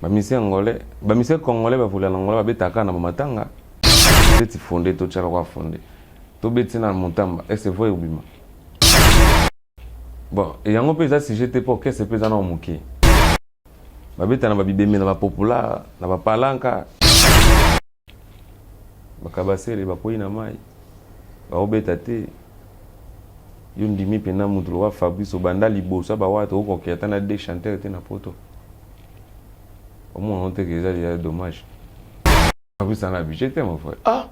Bamisien angolais, bamisien congolais bavula l'angola babetaka na matanga. Beti fondé to tchaka kwa fondé. To beti na montamba, est-ce voye ubima. Bon, et yango pesa si j'étais pas qu'est-ce pesa na omuki. Babeta na babibeme na ba popular, na ba palanka. Bakabasele bakoyi na mai. Ba obeta te. Yundimi pena mutu wa Fabrice Obanda libosa ba watu ko kiata na de chanteur te na poto. Au moins on te que ça il y a dommage. Fabrice en a budget mon frère. Ah.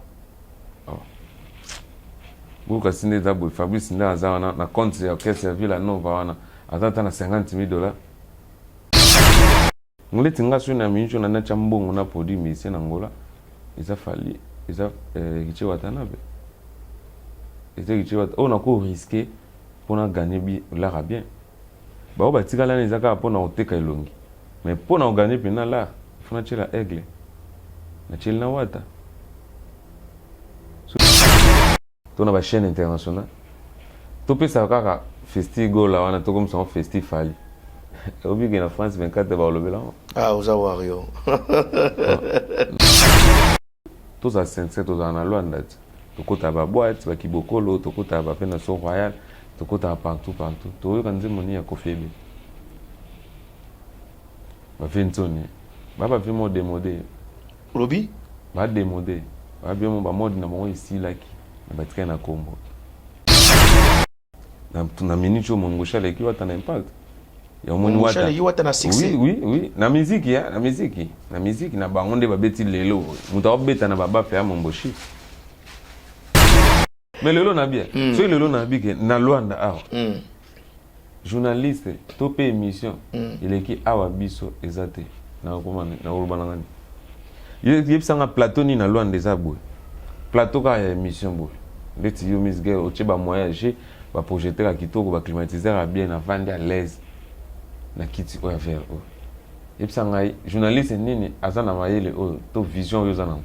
Buka sinde zabo Fabrice nda za na compte ya caisse ya Villa Nova wana atata na $50,000. Ngule tinga suna mincho na chambongo na produit mise na ngola. Isa fali, isa kiche watanabe. Isa kiche wat on a ko risquer pour na gagner bi la bien. Ba oba tikala na izaka pour na oteka ilongi. Mais pour na gagner pena là, il faut na chela aigle. Na chela na wata. Tona ba chaîne internationale. To pesa kaka festigo la wana to comme son festival. Obi que na France 24 ba lobela. Ah, oza wario. To za sense to za na Luanda. To kota ba boîte ba kibokolo, to kota ba pena so royal, to kota partout. To yo kanze moni ya kofebe. Ba fintoni. Ba ba fimo démodé. Lobby? Ba démodé. Ba bien mo ba mode na mo ici laki. Na batika na Congo. Na minicho mongosha leki wata na impact. Ya moni wata. Mongosha leki wata na succès. Oui. Na musique ya, na musique. Na musique na bangonde ba beti lelo. Muta obeta na baba fe ya momboshi. Mais lelo na bien. So lelo na bike na Luanda awa. Journaliste topé émission. Il est qui awa biso ezate. Na komane na urubana ngani. Yebisanga plateau ni na Luanda ezabwe. Plateau ka émission boy. Leti yo Miss Girl oche ba voyager, ba projeter la kitoko ba climatiseur bien na vendre à l'aise. Na kiti o affaire o. Yebisanga journaliste nini azana mayele o to vision yo zana.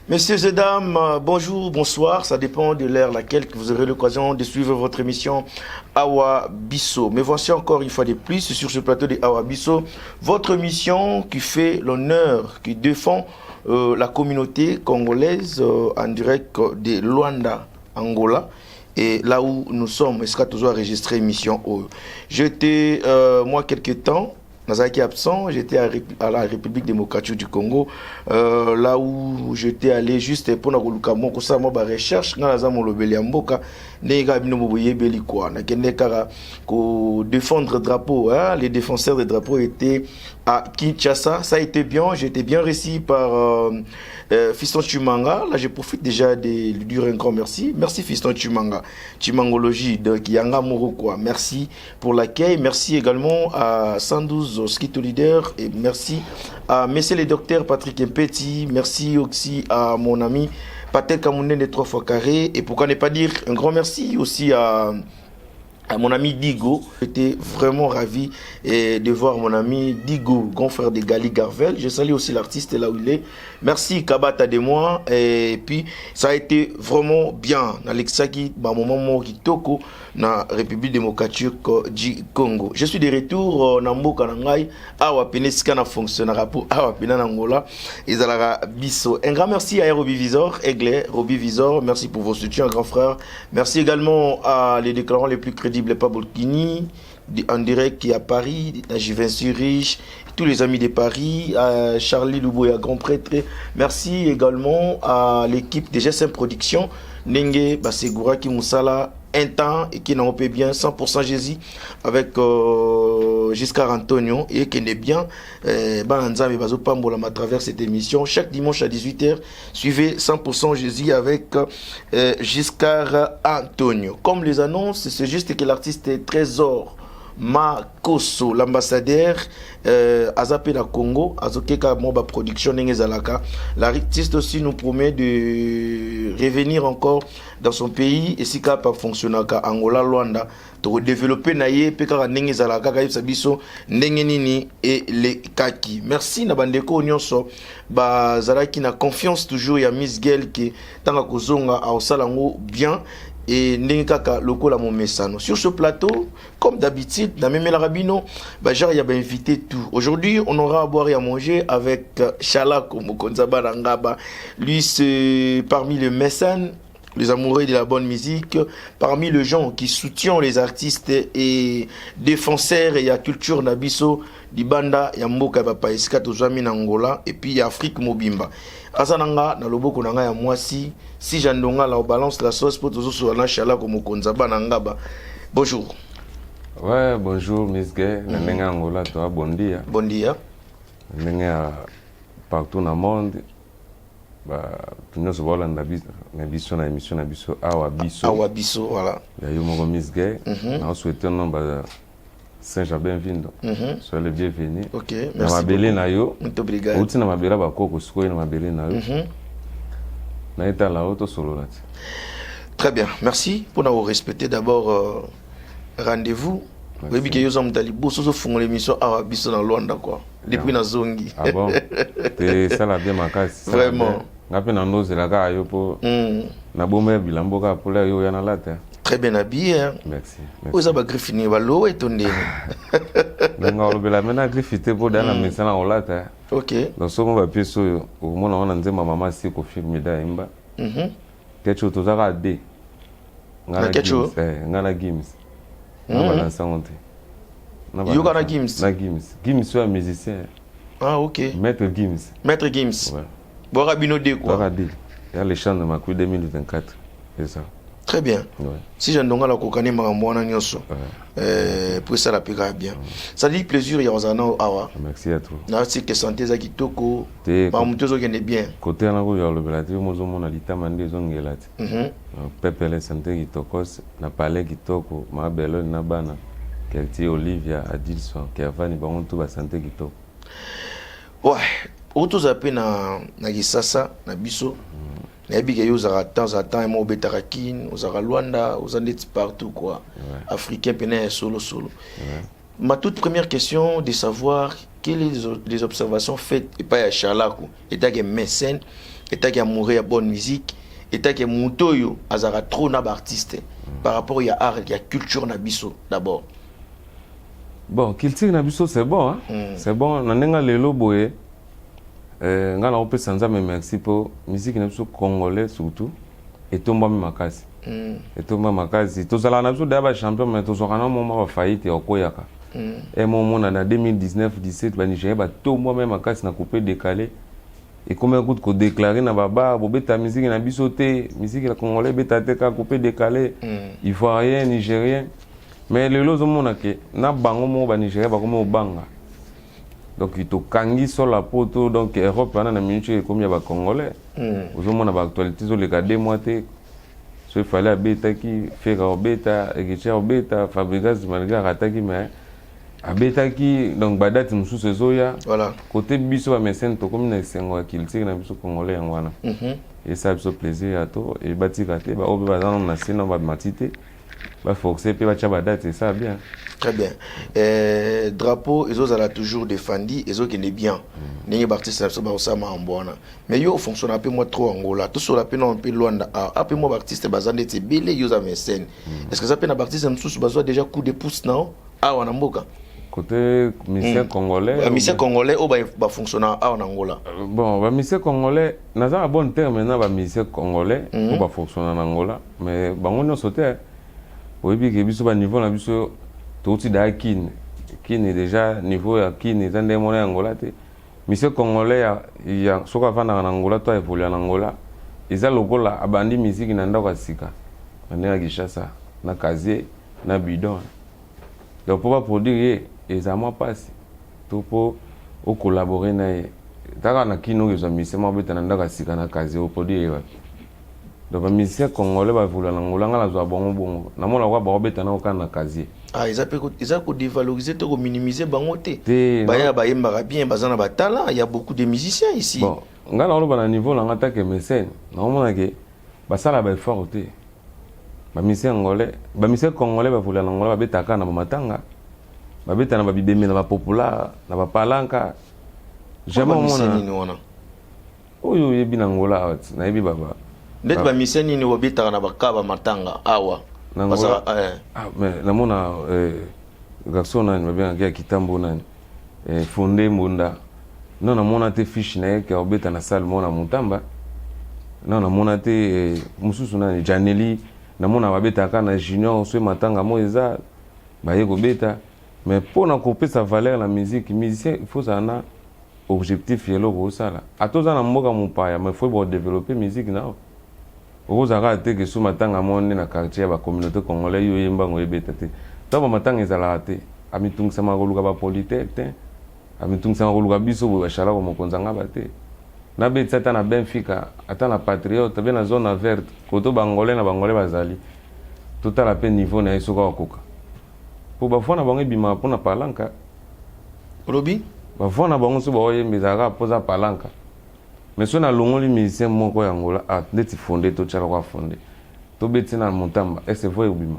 Messieurs et dames, bonjour, bonsoir, ça dépend de l'heure laquelle que vous aurez l'occasion de suivre votre émission Awa Bisso. Mais voici encore une fois de plus sur ce plateau de Awa Bisso, votre émission qui fait l'honneur, qui défend la communauté congolaise en direct de Luanda, Angola. Et là où nous sommes, est-ce qu'on a toujours enregistré émission? J'étais, moi, quelques temps, Nazaki absent, j'étais à la République démocratique du Congo, là où j'étais allé juste pour la recherche, défendre le drapeau. Les défenseurs des drapeaux étaient à Kinshasa. Ça a été bien, j'étais bien reçu par Fiston Chumanga. Là, je profite déjà de lui dire un grand merci. Merci Fiston Chumanga, Chimangologie de Yanga Morokwa. Merci pour l'accueil. Merci également à 112 Skito Leader et merci à monsieur le docteur Patrick Mpeti. Merci aussi à mon ami Patel Kamounen de 3 fois carré. Et pourquoi ne pas dire un grand merci aussi à mon ami Digo. J'étais vraiment ravi de voir mon ami Digo, grand frère de Gali Garvel. Je salue aussi l'artiste là où il est. Merci Kabata de moi. Et puis ça a été vraiment bien. Alexaki, moment Kitoko, na République démocratique du Congo. Je suis de retour na Mboka Nangai. Awa Peneska na fonctionnera pour Awa Pena Angola. Izalara Bisso. Un grand merci à Roby Visor, Aigle, Roby Visor. Merci pour vos soutiens, grand frère. Merci également à les déclarants les plus crédibles, Pabolkini, en direct qui est à Paris, à Jivin Zurich, tous les amis de Paris, à Charlie Louboya, grand prêtre. Merci également à l'équipe de GSM Production, Nenge Basegura Kimoussala, un temps et qui n'en peut bien 100% Jésus avec Giscard Antonio et qui est bien Banza et Bazo Pambola à travers cette émission chaque dimanche à 18h. Suivez 100% Jésus avec Giscard Antonio. Comme les annonces, c'est juste que l'artiste est Trésor Makoso, l'ambassadeur Azapé la Congo, Azokeka Moba Production Nengezalaka. L'artiste aussi nous promet de revenir encore dans son pays et si capable fonctionner à Angola, Luanda, de développer naïe, Pekara Nengezalaka, Kaïb Sabiso, Nengenini et les Kaki. Merci Nabandeko Nyonso, Bazalaki na confiance toujours, il y a Miss Gel qui Tanga Kozonga à Osalango bien. et Nengaka Lokola Momesano. Sur ce plateau, comme d'habitude, dans Memela Rabino, Bajar y a invité tout. Aujourd'hui, on aura à boire et à manger avec Shalako Mokonzaba Rangaba. Lui, c'est parmi les mécènes, les amoureux de la bonne musique, parmi les gens qui soutiennent les artistes et défenseurs et la culture Nabiso, Dibanda, Yamboka Papaïska, Tozami Angola, et puis Afrique Mobimba. Azananga, na loboko nanga ya mwasi, si jandonga la balance la sauce pour tous sur la chala comme Konzaba Nangaba. Bonjour. Ouais, bonjour Miss Gay, Nenga Angola, toi, bon dia. Bon dia. Nenga partout dans le monde. Nous sommes là dans l'émission Awa Biso. Awa Biso, voilà. Il y a eu Miss Gay. Nous souhaitons nombre Saint-Jean bienvenue. Soyez le bienvenu. Ok, merci beaucoup. Muito obrigado. Uti na mabela bakoko sikoyo na mabele na yo. Na eta la auto solo là. Très bien, merci pour nous respecter d'abord rendez-vous. Oui, bien que nous sommes allés bosser sur fond l'émission Awa Biso dans Luanda quoi. Depuis na zongi. Ah bon. C'est ça la bien makasi. Vraiment. Ngapi na ndoze la ka yo po. Na bombe bilambo ka pour yo yana la terre. Très bien habillé. Hein? Merci. Vous avez griffini balo et ton dé. Nga olobela mena griffité pour dans la maison na olata. OK. Donc so mo ba piso yo o mona wana nzema mama si ko film da imba. Kecho to zaka de. Ngana kecho. Ngana games. Na balance honte. You gonna Gims? Na Gims. Gims c'est un musicien. Ah OK. Maître Gims. Maître Gims. Ouais. Bon Rabino de quoi? Il y a les chants de ma couille 2024. C'est ça. Très bien. Ouais. Si j'ai un donga la kokane maramboana nyoso. Pour ça la pega bien. Ça dit plaisir ya ozana awa. Merci à toi. Na si que santé za kitoko. Ba mutozo kende bien. Côté na ko ya le belati mozo mona litama nde zongelati. Pepele santé kitokos na palais kitoko ma belo na bana. Kelti Olivia Adilson Kevani bango tout ba santé kitoko. Ouais, auto zape na gisasa na biso. Na biga yo za temps à temps mo betarakine, aux Luanda, aux Andes partout quoi. Africain pené solo. Ma toute première question de savoir quelles les observations faites et pas à Charlakou, état que mécène, état que amoureux à bonne musique, état que mutoyo azara trop na artiste par rapport à art et à culture na biso d'abord. Bon, culture na biso c'est bon hein. C'est bon, na nenga lelo boye. Nga na ope sanza me merci pour musique na biso congolais surtout et tomba makasi. Et tomba makasi. To sala na biso d'aba champion mais to sokana na moment ba faillite okoyaka. Et moment na 2019-17 ba Nigeria ba tomba même makasi na coupé décalé. Et combien coûte ko déclarer na baba bo beta musique na biso te, musique la congolais beta te ka coupé décalé. Ivoirien, nigérien. Mais le lozo mona ke na bango mo ba Nigeria ba komo banga. Donc il to kangi sur la poto donc Europe na minute comme ya ba congolais. Ozo mona ba actualité zo le ka 2 mois te. So il fallait beta qui faire beta et que beta Fabregas malgré ataki mais a beta qui donc ba date musu sezoya. Voilà. Côté biso ba mécène to comme na sengo kilti na biso congolais ngwana. Et ça biso plaisir à to et batika te ba obe ba na sino ba matite. Bah forcer puis va date c'est ça bien. Très bien. Drapeau ils ont toujours défendu ils ont qui est bien. N'est pas artiste ça ba osama ambona. Mais yo fonctionne un peu moi trop Angola. Tout sur la peine un peu Luanda. Après moi artiste bazane c'est belé yo za mécène. Est-ce que ça peine artiste sous besoin déjà coup de pouce non? Ah wana mboka. Côté musicien congolais. Musicien congolais au ba fonctionner en Angola. Bon, ba musicien congolais, na za un bon terme maintenant ba musicien congolais pour ba fonctionner en Angola, mais bango no sauter. Oui, bien que biso ba niveau na biso tout da kin est déjà niveau ya kin est dans mon Angola te. Musicien congolais ya soka fana na Angola to évoluer en Angola. Ils a lokola abandi musique na ndako sika. Na Kinshasa, na Kazié, na Bidon. Donc pour pas produire ils ont passé tout pour collaborer na taka na kino ils ont mis c'est moi beta na ndaka sika na Kazié au produire. Donc les musiciens congolais va vouloir l'Angola la zo bongo na mona kwa ba beta na okana Kazié. Ah ils a ko dévaloriser to ko minimiser bangote. Ba ya ba yemba bien bazana ba talent, il y a beaucoup de musiciens ici. Bon, ngana olo ba na niveau la ngata ke mécène. Na mona ke ba sala ba effort te. Ba musiciens congolais va vouloir l'Angola ba beta kana ba matanga. Ba beta na ba bibeme na ba popular na ba palanka. Jamais mona. Oyo yebi na Angola na yebi baba. Net ba miseni ni obita na bakaba matanga awa. Nangola. Mais na mona garçon nani bien kia kitambo nani. Fondé Mbunda. Non na mona te fiche na ke obita na salle mona Mutamba. Non na mona te mususu nani Janeli na mona babeta kana junior so matanga moeza ba yeko beta. Mais pour na couper sa valeur la musique, musicien il faut ça na objectif yelo ko sala. Atoza na mboka mupaya mais faut développer musique na. Ozaka te ke so matanga monde na quartier ba communauté congolais yo yemba ngo ebeta te. Taba matanga ezala te. Amitungisa makoluka ba politete. Amitungisa makoluka biso bo bashala ko mokonzanga ba te. Na betsa ta na Benfica, ata na Patriote, be na zone verte, koto bangolais na bangolais bazali. Tout à la peine niveau na yeso ka koka. Po ba fona bango bima pona palanka. Lobi? Ba fona bango so ba oyembe zaka poza palanka. Mais si on a l'ongoli musicien moko ya Angola, ndeti fondé to tchala kwa fondé. To beti na Mutamba, est-ce voye ubima.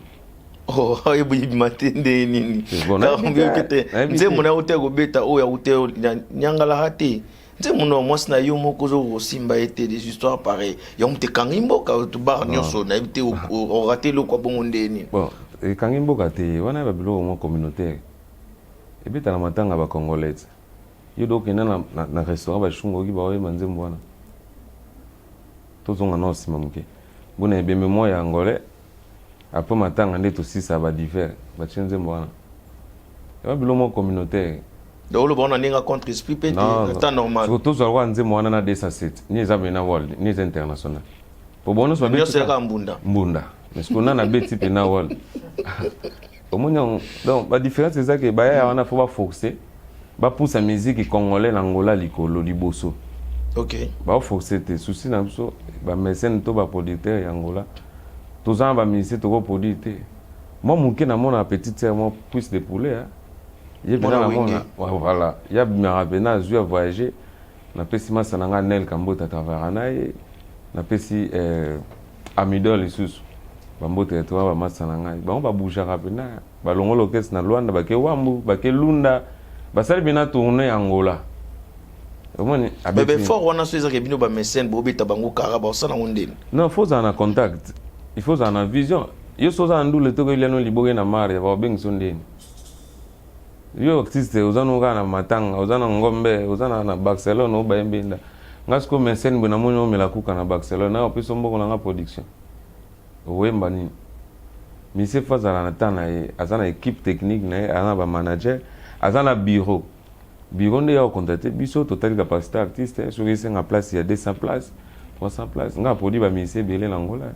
Oh, ayo bima tende nini. Na mbio kete. Nze mona hotel go beta o ya hotel nyangala hati. Nze mona mwasi na yo moko zo simba ete des histoires pareilles. Ya mte kangimbo ka to bar nyoso na ete o raté le kwa bongo ndeni. Bon, e kangimbo ka te wana ba bilo mo communautaire. E beta na matanga ba congolais. Yo donc na restaurant ba shungo ki ba oye manzembo wana. Tozonga no sima muke. Buna ebembe moya angolais. Après matanga ndeto sisa ba divers ba chenzembo wana. Ya bilo mo communautaire. Donc le bon ninga contre esprit pété temps normal. Surtout sur roi nzembo wana na 207. Ni ezaba na world, ni ez international. Pour bono so beti sera mbunda. Mbunda. Mais ce qu'on a na beti pe na world. Au moins donc la différence c'est ça que ba ya wana faut pas forcer. Ba pour sa musique congolais na Angola likolo liboso. OK. Ba forcer te souci na so ba mécène to ba producteur ya Angola. Tous en ba musicien to ko producteur. Moi muke na mon petite sœur moi plus de poulet hein. Voilà, il y a bien je voyager na pesi masa nanga Nel Kambota tavarana e na pesi Amidol isusu bambote to ba masa nanga ba ba bouger rapena ba longolo kes na Luanda ba ke wambu ba ke lunda ba sali bina tourner Angola omoni bébé fort wana so ezaka bino ba mécène bo beta bango karaba osana ngondeni non faut en contact il faut en vision yo so za ndule to ko ileno liboge na mare ba beng sondeni yo artiste uzana na matanga uzana ngombe uzana na Barcelona uba embinda ngasko mécène bwana monyo mela kuka na Barcelona na piso mboko na production wemba ni mise fazala na tana e azana équipe technique na ana ba manager azana bureau nde ya contacter biso total capacité artiste sur isenga place ya 200 places 300 places nga produit ba mise belé na Angola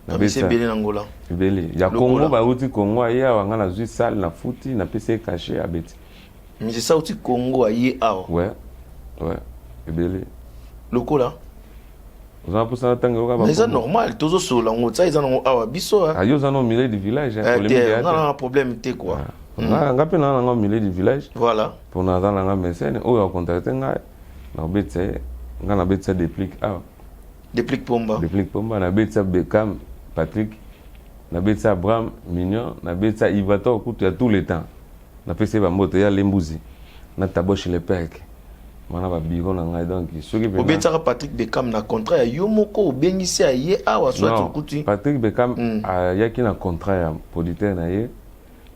na mise belé na Angola belé ya Congo ba uti Congo ya wanga na zui salle na futi na PC caché abeti mise ça uti Congo aye awa ouais belé lokola Oza poussa tango ka ba. Mais c'est normal, tozo solo ngo ça ils en awa biso. Ayo za no milieu du village, problème. Non, problème té quoi. Nga pe na ngo milieu du village. Voilà. Pour na za nga mécène o ya contacter nga na betse nga na betse déplique awa. Déplique Pomba na betse Beckham Patrick na betse Abraham Mignon na betse Ivato kutu ya tout le temps. Na pese ba moto ya Lembuzi na taboche le pek. Mana ba biro na ngai donc soki be obetaka Patrick Beckham na contrat ya yo moko obengisi aye awa soit kuti Patrick Beckham ya ki na contrat ya producteur na ye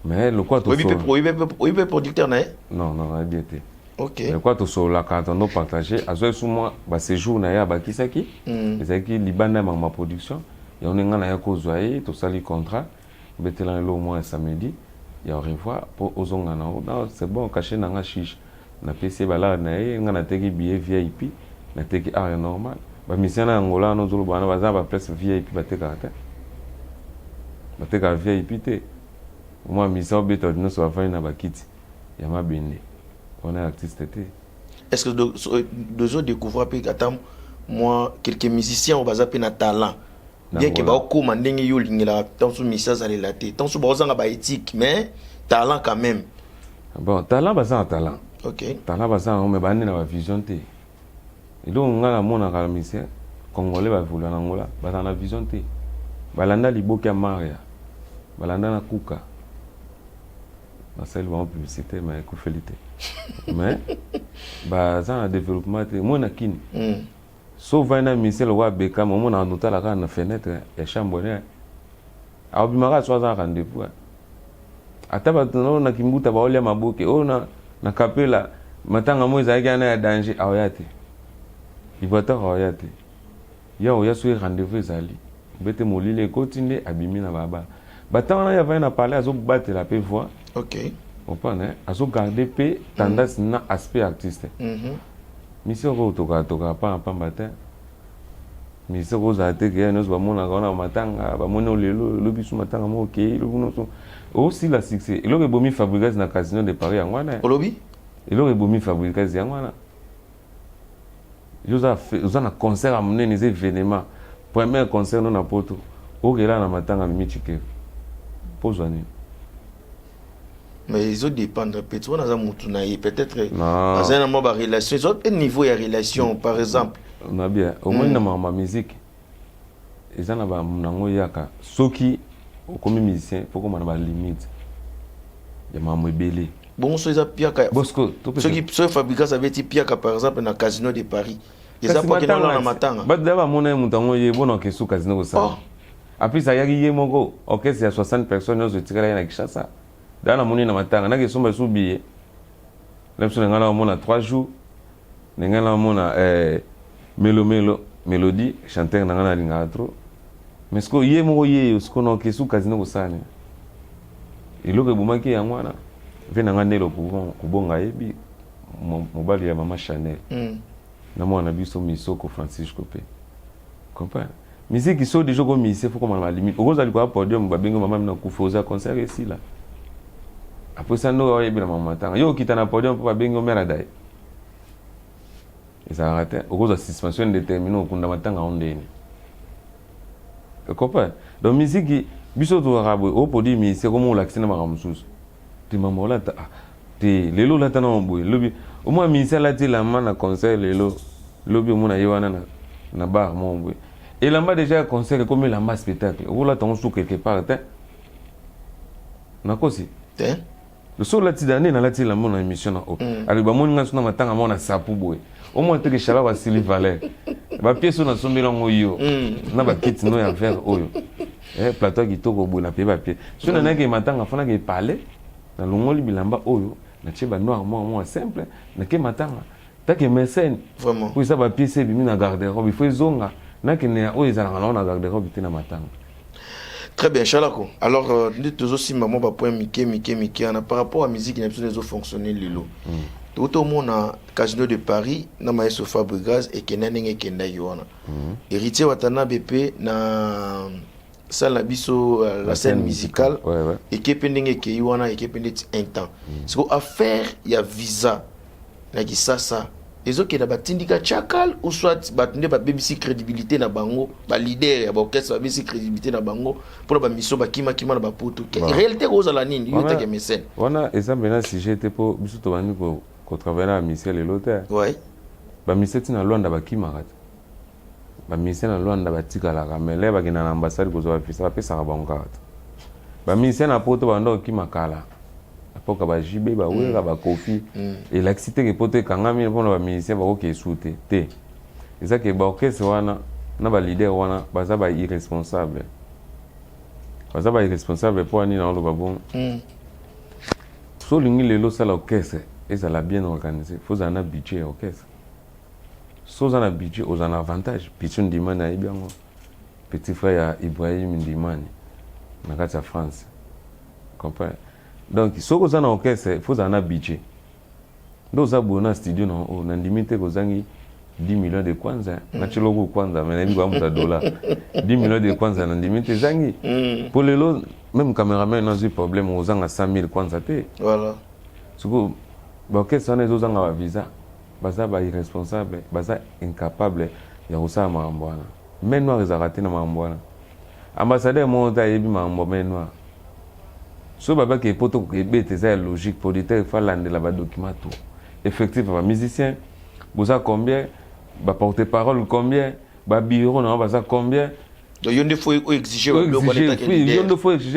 mais le quoi to so producteur na ye non a diété OK le quoi to so la quand on partager azo sous moi ba séjour na ya ba kisaki ezaki libanda ma production ya onenga na ya kozwa ye to sali contrat betela le mois samedi ya au revoir pour ozonga na c'est bon caché na nga chiche na PC bala na ye nga na teki billet VIP na teki area normal ba mission na Angola no zolo bana baza ba place VIP bateka VIP te moi mission beto no so afanya na bakiti ya mabende on est artiste te. Est-ce que deux autres découvrir pe attends moi quelques musiciens au baza pe na talent bien que ba ko mandenge yo lingela tant sous mission za la te tant sous bazanga ba éthique mais talent quand même bon talent baza talent. OK. Tala basa on me bandi na vision te. Ilo ngala mona kala mise Congolais ba vula na Angola, basa na vision te. Balanda liboki ya Maria. Balanda na Kuka. Na celle ba publicité mais kufélité. Mais basa na développement te mona kini. sauf un missile wa beka moment na nota la na fenêtre ya chambre ne a bimaka soit un rendez-vous ataba tono na kimbuta ba olia maboke ona na kapela matanga mo ezaki ana ya danger aoyate ibata aoyate ya oya so rendez-vous ezali bete molile kotinde abimi na baba batanga ya va na parler azo battre pe voix. OK. On connaît azo garder pe tendance na aspect artiste. Mission ko toka pa matin. Mission ko za te ke nos ba mona kona matanga ba mona lelo lo bisu matanga mo OK lo no so aussi la succès ilo ke bomi Fabrigas na casino de Paris ngwana olobi ilo ke bomi Fabrigas ngwana yo na concert amené les événements premier concert non na poto o ke la na matanga mi chike pozani. Mais ils ont dépendre peut-être dans un moment de relation ils ont un niveau de relation par exemple na bien au moins dans ma musique ils en ba nango yaka soki comme musicien faut comme na limite ya mamwe belé bon so ils piaka bosco soki so Fabrikas avait dit piaka par exemple na casino de Paris ils a pas que na matanga ba daba mona mutango ye bona ke su casino ko sa après ça yaki ye moko orchestre ya 60 personnes nous tirela na Kinshasa dans la monnaie na matanga na ke somba subiye lepso ngala mona 3 jours ngala mona mélodie chanteur ngala linga trop mais ce que yé moko yé ce qu'on a ke su casino ko sane ilo ke bumaki ya mwana vena ngandelo kubonga yebi mobali ya mama Chanel na mwana biso misoko Francisco pe comprends musique qui sort déjà comme musicien faut comme la limite au cause quoi podium ba bengo mama na kufoza concert ici là après ça no yebi na mama tanga yo kita na podium pour ba bengo mera dai et ça arrête au cause de suspension déterminée au kunda matanga ondeni tu comprends donc musique qui biso to rabo au podi musicien comme on l'accès na maramususu ti mama la ta ti lelo la tana omboy lobi au moins musicien la ti la mana concert lelo lobi mona yewana na bar mon boy et là-bas déjà concert comme là-bas spectacle ou là ton sou quelque part na kosi le sol la ti d'année na la ti la mon émission na o ali ba mon ngasuna matanga mona sapu boy au moins te que chala wa Sylvie Valère ba pièce na sombela ngoyo na ba kit no ya faire oyo plateau qui toko boy na pe ba pièce so na ke matanga fana ke parler na longoli bilamba oyo na cheba noir moi simple na ke matanga ta ke mécène vraiment pour ça ba pièce bi na garde-robe il faut zonga na ke ne o ezala na garde-robe te na matanga. Très bien, Chalako. Alors, nous aussi, maman, point Mickey, par rapport à la musique, il y a besoin de fonctionner lilo. Tout le monde a Casino de Paris, na maestro Fabrikas et Kenanenge Kenda Yoana. Héritier Watana BP na salle nabiso la scène musicale et qui pendenge ke Yoana et qui pendenge un temps. C'est quoi affaire il y a visa na ki ça. Les autres qui na batindika chakal ou soit batunde ba BBC crédibilité na bango ba leader ya ba orchestre ba BBC crédibilité na bango pour ba mission ba kima na ba poto réalité ko za la nini yote ke mécène wana exemple na si j'étais pour biso to bani ko travailler na mission le loter ouais ba mission tina Luanda ba kima kat ba mission na Luanda ba tikala kamele ba kina na ambassade ko zo ba pesa ka bango kat ba mission na poto ba ndo kima kala apoka ba jibe ba wera ba kofi et l'activité que pote kangami pour ba musicien ba ko soute te eza ke ba orchestre wana na ba leader wana baza ba irresponsable pour ani na lo ba bon so lingi lelo sala orchestre ezala bien organisé faut un budget orchestre so un budget aux un avantage pitun dimana ebiango petit frère ya Ibrahim Ndimani na kati ya France comprends. Donc, si vous avez un orchestre, il faut un budget. Donc, vous avez un studio, on a limité 10 millions de kwanza. Naturellement, kwanza, mais il y a $. 10 millions de kwanza, on a limité. Pour les lots, même caméraman, on a un problème, on a 100 000 kwanza. Voilà. Si vous avez un visa, vous êtes irresponsable, vous êtes incapable, il y a aussi un marambouana. Mais noir, ils ont raté un marambouana. Ambassadeur, moi, on a eu un marambouana. So baba ke poto ke bete ça logique producteur il faut lande là bas document tout effectivement musicien boza combien ba porte-parole combien ba bureau na ba ça combien donc il faut exiger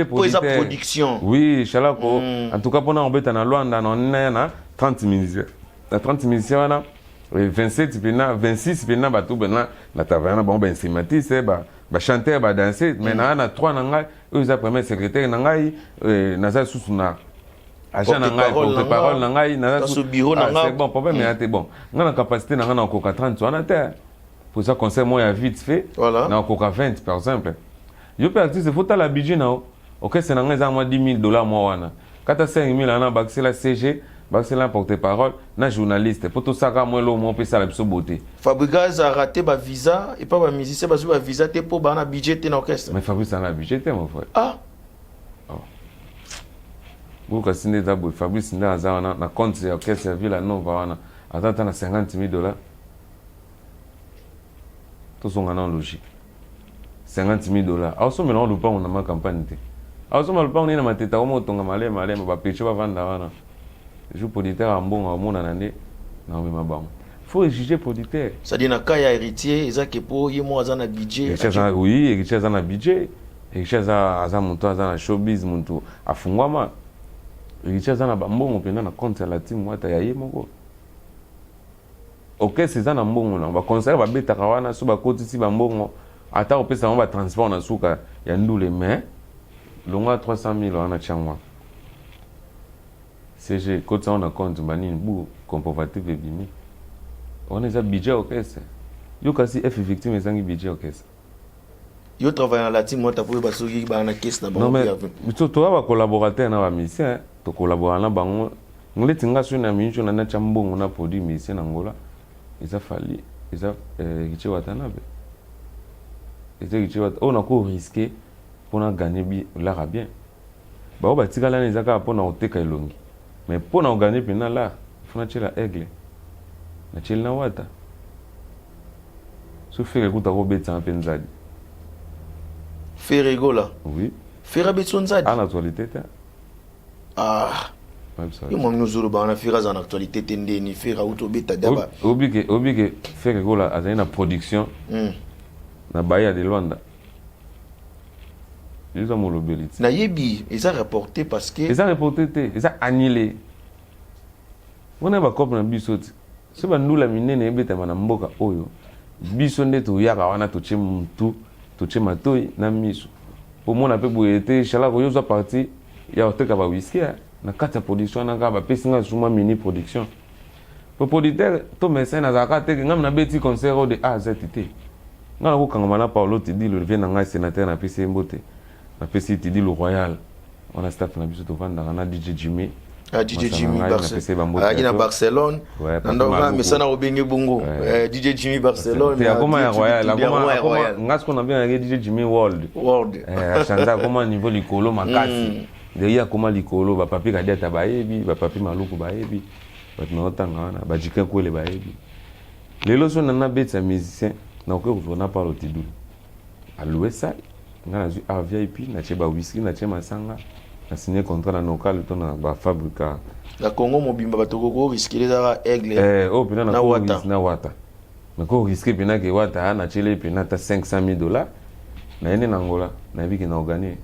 pour sa production oui chalako en tout cas pendant on beta na Luanda na 30 musiciens na 30 musiciens là 27 pena 26 pena bato bena na taverne bon ben cinématiste ba chanteur ba danser mais na 3 na ngai eux za premier secrétaire na ngai na za susu na agent na ngai porte-parole na ngai na za bureau na ngai c'est bon problème mais bon ngana capacité na ngana ko 30 wana terre pour ça conseil moi ya vite fait na ko 20 par exemple yo pe artiste faut ta la budget na OK c'est na ngai za moi $10,000 moi wana kata 5,000 ana baxela CG baxela porte-parole na journaliste pour tout ça ka moi lo mo pe ça la biso beauté Fabregas a raté ba visa et pas ba musicien ba ba visa te pour ba na budget te na orchestre mais Fabrice a na budget te mon frère ah Buka sinde d'abord Fabrice nda azana na compte ya orchestre Villa Nova wana atata na $50,000 tout son gagnant logique $50,000 also mais on lupa on na ma campagne te also mal pa on na mateta o motonga malé ba pecho ba vanda wana je producteur en bon au monde nande na me mabango faut juger producteur ça dit na kaya héritier ezake po yemo azana budget richeza oui richeza na budget richeza azamuntu azana showbiz muntu afungwama richeza na bambongo pena na compte ya la team wata ya yemoko OK c'est ça na mbongo na ba conseiller ba betaka wana so ba kotisi bambongo ata opesa ba transport na suka ya ndule mais longa 300,000 wana changwa CG côté on a compte banini bu comprovatif bimi on a ça budget orchestre yo kasi F victime ezangi budget orchestre yo travaille dans la team moi tapo ba soki ba na caisse na bango non mais to ba collaborateur na ba musicien to collaborer na bango ngoleti ngaso na minjo na chambongo na produit musicien na ngola isa fali isa kiche watanabe isa kiche wat on a ko risquer pour na gagner bien l'art bien ba ba tikala na izaka pour na oteka elongi mais pour na gagner pena là faut na chela aigle na chela wata so faire écoute ko betsa penzadi Ferrego là oui Ferra betsonzadi en actualité ah yo mo mnuzuru ba na Ferra en actualité tendeni Ferra auto beta daba obike Ferrego là azana na production na Bahia de Luanda ils ont mon beliti na yebi ils ont reporté parce que ils ont reporté ils ont annulé on a ba cop na bisoti so ba ndula minene ebeta na mboka oyo biso nde to yaka wana to chemtu to chema toy na miso pour mon appel boyete chala ko yoza parti ya oteka ba whisky na kata production na ka ba pesinga suma mini production pour producteur to mesen na zakate ngam na beti concert de A Z T ngana ko kangama na Paulo Tidi le vient na ngai sénateur na PC Mbote na PC Tidi le Royal on a staff na biso to vanda na DJ Jimmy DJ Jimmy Barcelone nandonga mesana obenge bongo DJ Jimmy Barcelone ya koma ya Royal akoma ngasko na bien DJ Jimmy World chanta koma niveau likolo makasi de ya koma likolo ba papi kadeta baebi ba papi maluku baebi ba tunotanga wana ba jike kwele baebi lelo so na betsa musicien na ko na Paulo Tidou aloué ça ngana zu a VIP na cheba whisky na chema sanga a signé contrat na local to na ba fabrica la Congo mobimba batoko ko risquer za aigle oh pina na wata na wata na ko risquer pina ke wata na chele pina ta $500,000 na ene na Angola na biki na ogani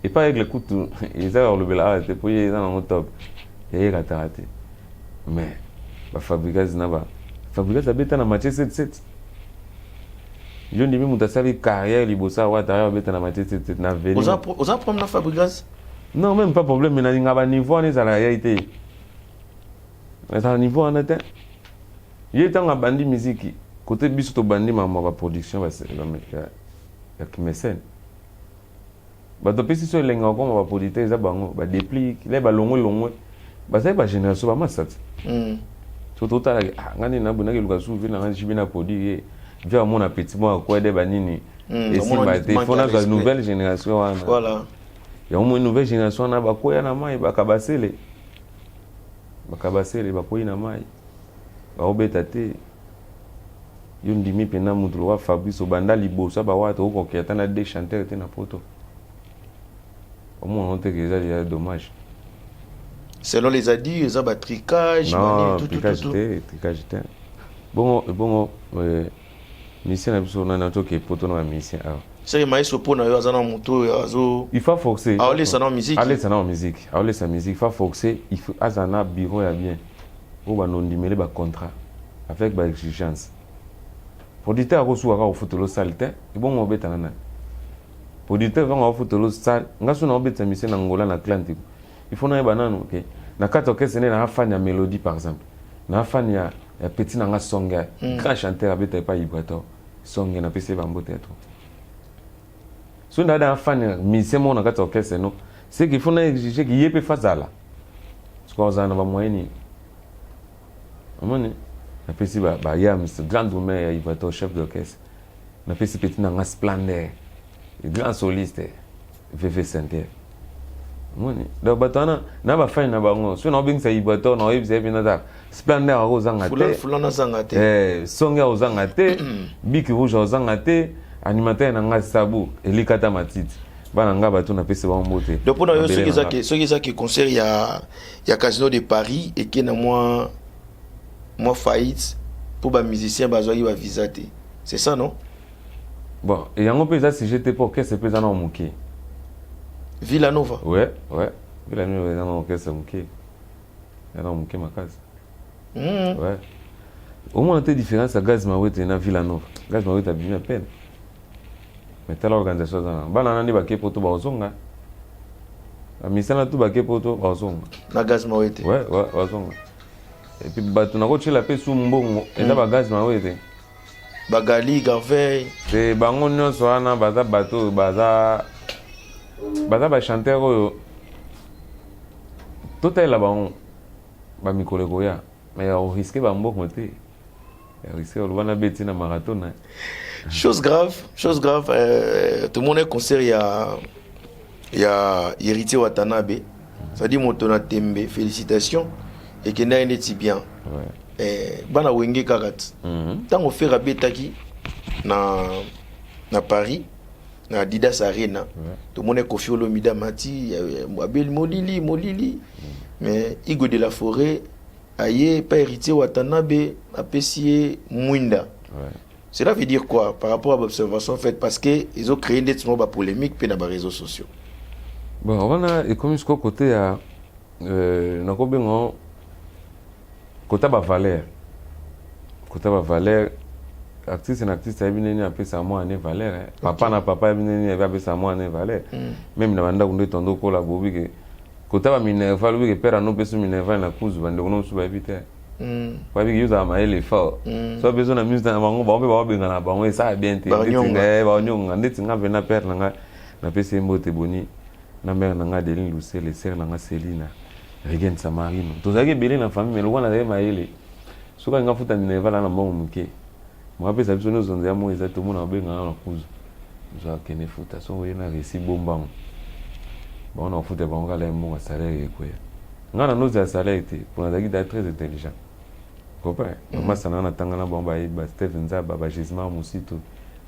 et pas aigle kutu ezaka le bela te pour yeza na top et ratate mais ba fabrica zina ba fabrica zabeta na match 77 je ndimi mutasali carrière libosa wata ya beta na match 77 na veni oza problème na Fabregas. Non, même pas problème, mais il y a un niveau en réalité. Mais à un niveau en été. Il y a un bandi musique. Côté biso bandi ma production, il y a qui mécène. Bah, depuis si sur l'enga comme ma producteur, ils ont déplié, les ballons longs, bah ça va génération pas mal ça. Surtout là, ngani na buna ke lukasu vina ngani chibina produit. Via mon appétit moi quoi des banini. Et si bah il faut la nouvelle génération. Voilà. Il y a une nouvelle génération na bakoya na mai bakabasele bakoyi na mai baobeta te yo ndimi pena mutu wa Fabrice banda libosa ba wata ko kiata na des chanteurs te na poto au moins on te que ça il y a dommage selon les adis ça ba tricage tout tricage bon mission na biso na to ke poto na mission c'est maestro pour na yo azana moto azo il faut forcer aller ça dans musique il faut forcer il faut azana bureau ya bien pour ba nondimele ba contrat avec ba exigence producteur akosuka ka ofutolo salte ibongo obetana na producteur vanga ofutolo sal ngaso na obeta mise na ngola na client il faut na yeba nanu okay na kati orchestre ne na fan ya mélodie par exemple na fan ya petit na nga songa grand chanteur abeta pas vibrato songa na pese ba mbote to so na da fan ya mise mo na kati orchestre no c'est qu'il faut na exiger qu'il y ait fazala ce qu'on a na ba moyeni amone na pesi ba ya Mr. Grand Doumer il va être chef d'orchestre na pesi petit na nga splendeur grand soliste VV Center amone donc batana na ba fin na bango so na obingisa ibato na oyebisa bina da splendeur a ozanga te fulana zanga te songa ozanga te biki rouge ozanga te animateur na nga sabu elikata matiti bana nga bato na pesi ba mbote donc pour yo soki ezaki concert ya Casino de Paris et que na moi faillite pour les musiciens qui va visiter. C'est ça, non? Bon, et on peut dire si j'étais pour qu'est-ce que c'est dans Mouké. Villanova. Ouais. Villanova est dans l'orchestre Mouké. Il y a dans Mouké ma case. Ouais. Au moins, il y a une différence à Gaz Mawet et dans Villanova. Gaz Mawet a bien à peine. Mais telle organisation, banana ni baké pour tout bazonga. La mission là tout baké pour tout bazonga. Na Gaz Mawet. Ouais, bazonga. Et puis bato na kochela pe sous mbongo eza ba gaz mawete bagali Garveil te bango nyonso wana baza bato baza ba chanteur oyo totela bango ba mikolo koya mais on risque ba mbongo te risque on va na beti na marathon. Chose grave tout le monde est concert il y a Héritier Watanabe ça dit Motona Tembe félicitations et que n'a été bien. Bana wenge karat. Tant on fait rabetaki na Paris na Adidas Arena. Tout le monde est Kofi Olomide Mati, Abel Molili. Mais Igo de la Forêt aye pas Héritier Watanabe apprécié Mwinda. Cela veut dire quoi par rapport à l'observation faite parce que ils ont créé des polémiques puis dans les réseaux sociaux. Bon, on a et comme jusqu'au côté à na ko bengo Kota ba valeur artiste na artiste abineni apesa moi ane valeur papa na papa abineni apesa moi ane valeur même na banda kunde tondo kola bobi ke kota ba minerva lobi ke pera no peso minerva na kuzu bande kono suba vite kwa bi yuza ma ele fort so bezo na musique na bango ba benga na bango ça bien te ba nyonga ndeti nga vena père na pesa mbote boni na mère na nga Deline Lucelle les sœurs na nga Selina Regen Samarino. Tous les belés dans la famille, mais le roi n'a pas été. Ce qu'on a fait dans le Neval, on a monté. Moi, après ça, nous sommes à moi, tout le monde a bien dans la cause. Nous avons qu'une faute. On a réussi bon. Bon, on a fait des bons gars, on a salaire et quoi. On a nos salaires pour nous être très intelligents. Comprends? Moi, ça n'a pas tant de bon Stephen Zaba, Gisma, Moussito,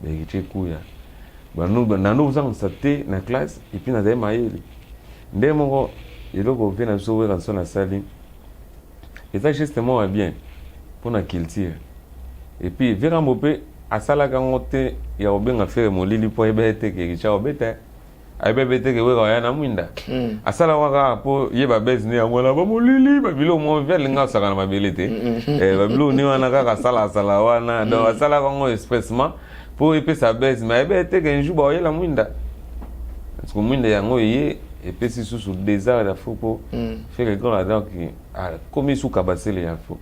Beritier Kouya. Nous avons sorti dans la classe et puis nous avons maillé. Ndemo et donc on vient de sauver dans son salle et ça justement bien pour la culture et puis vers un mopé à sala kangote ya obenga faire molili po ebete ke kicha obete ayebete ke wega yana mwinda asala waka po yeba business ya mwana ba molili ba bilo mo vers linga saka na mabilité ba bilo ni wana kaka sala wana donc asala kango expressement pour epesa sa business mais ebete ke njuba oyela mwinda parce que mwinda yango yé et puis si sous désert il faut pour faire le grand là qui a commis sous Kabasele il faut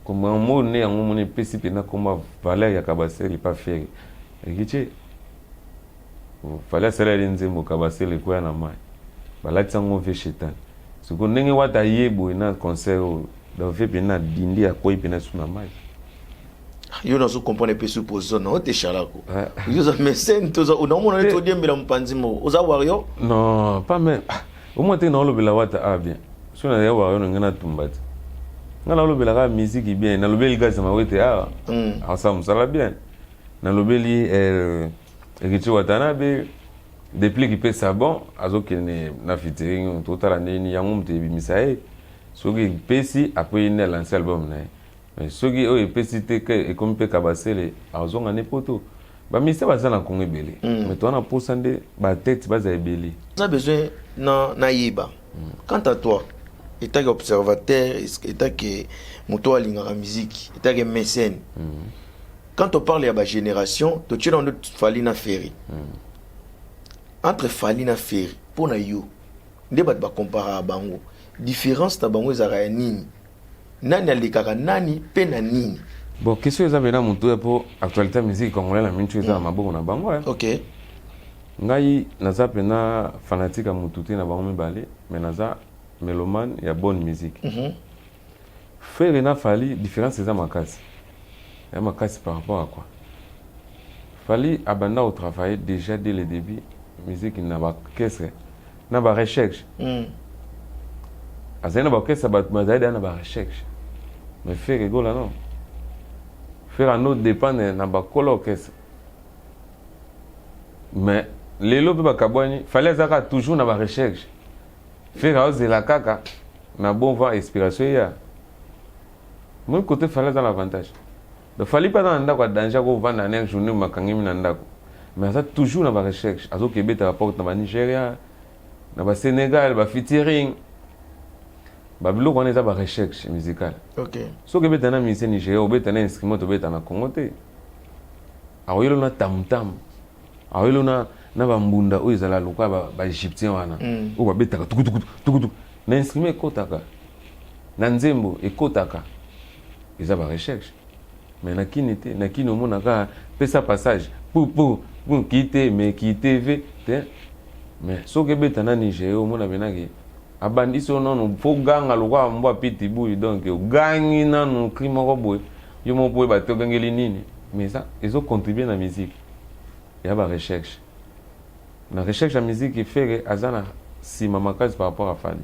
comme un mot né en mon PC pena comme valeur ya Kabasele pas faire et qui fallait cela l'inzembo Kabasele quoi na mai bala tsango ve shetan ce qu'on ndenge wata yebo na concert dans fait pena dindi ya koi pena sous na mai yo nazo comprendre pe supposition non te chalako yo za mesen to za on mona to diembela mpanzimo oza wario non pas même au moins te na lobela wata bien so na ya wario ngana tumbati ngana lobela ka musique bien na lobeli gaza mawete ça me sala bien na lobeli Héritier Watanabe depuis qu'il peut ça bon azokene na featuring total nini yango mtebi misae soki pesi après une lancé album na soki o epesite ke ekompe Kabasele azonga ne poto ba misa baza na Congo ebele mais toi na posande ba tête baza ebele on a besoin na yiba quant à toi état observateur, état que moto alingaka musique, état que mécène. Quand on parle de la génération, tu as dans Falina Ferry. Entre Falina Ferry, pour na yo, ne bat ba comparer à bango. Différence ta bango ezara nini. Nani alikaka nani pe na nini. Bon, question eza bena moto pour actualité musique congolaise la minchu eza maboko na bango. OK. Ngai naza pena fanatique à mututé na bango mibale, mais naza mélomane ya bonne musique. Faire na Fali différence eza makasi. Ya makasi par rapport à quoi? Fali abanda au travail déjà dès le début musique na ba orchestre na ba recherche. Azena ba orchestre ba mazaida na ba recherche. Mais faire ego là non. Faire un autre dépend na ba kola orchestre. Mais lelo pe ba kabwani fallait zaka toujours na ba recherche. Faire ose la kaka na bon vent inspiration ya. Mon côté fallait dans l'avantage. Il fallait pas dans ndako danger ko vendre na journée makangimi na ndako. Mais ça toujours na ba recherche. Azo kebeta rapport na ba Nigeria, na ba Sénégal, ba featuring. Ba bilo ko neza ba recherche musicale. OK. So kebeta na musicien Nigeria, obeta na instrument obeta na Congo te. Awoyelo na tam tam. Awoyelo na ba mbunda oyo ezala lokwa ba égyptien wana. O ba beta tukutuku. Na instrument ekotaka. Na nzembo ekotaka. Eza ba recherche. Mais na kini te, na kini omona ka pesa passage pour quitter mais quitter ve te. Mais so ke beta na Niger omona benaki abandi so non fo ganga lokwa mbwa piti boui donc gangi na no crime ko boy yo mo boy ba to gangeli nini mais ça ils ont contribué na musique. Ya ba recherche. Na recherche la musique fait azana si mama kazi par rapport à Fali.